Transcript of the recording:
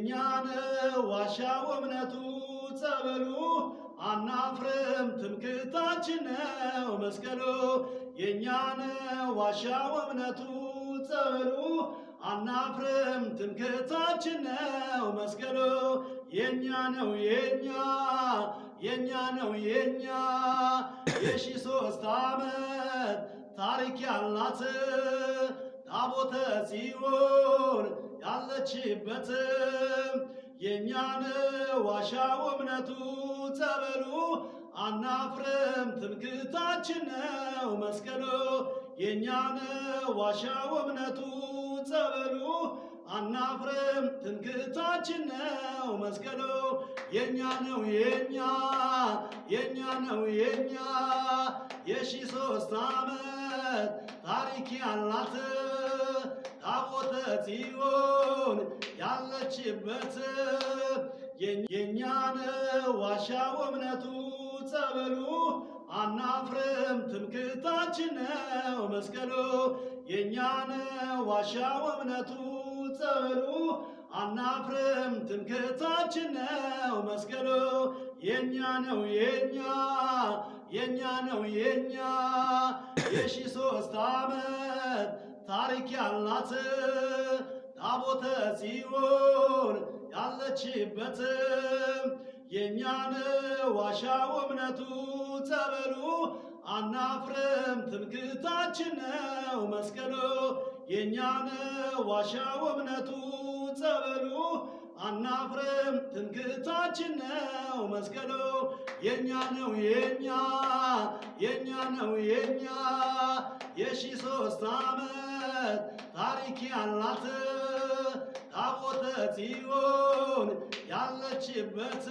የኛን ዋሻው እምነቱ ጸበሉ አናፍርም ትምክህታችን ነው መስቀሉ። የኛን ዋሻው እምነቱ ጸበሉ አናፍርም ትምክህታችን ነው መስቀሉ። የኛ ነው የኛ ነው የኛ የ3,000 ታሪክ ያላት ታቦተ ጽዮን ያለችበት የኛን ዋሻው እምነቱ ጸበሉ አናፍርም ትምክህታችን ነው መስቀሉ። የኛን ዋሻው እምነቱ ጸበሉ አናፍርም ትምክህታችን ነው መስቀሉ። የኛ ነው የኛ ነው የኛ የ3,000 ታሪክ ያላት ታቦተ ጽዮን ያለችበት የኛን ዋሻው እምነቱ ጸበሉ አናፍርም ትምክህታችን ነው መስቀሉ። የኛን ዋሻው እምነቱ ጸበሉ አናፍርም ትምክህታችን ነው መስቀሉ። የኛ ነው የኛ ነው የኛ የ3,000 ታሪክ ያላት ታቦተ ጽዮን ያለችበት የኛን ዋሻው እምነቱ ጸበሉ አናፍርም ትምክህታችን ነው መስቀሉ። የኛን ዋሻው እምነቱ ጸበሉ አናፍርም ትምክህታችን ነው መስቀሉ። የኛ ነው የኛ ነው የኛ የ3,000 ታሪክ ያላት ታቦተ ጽዮን ያለችበት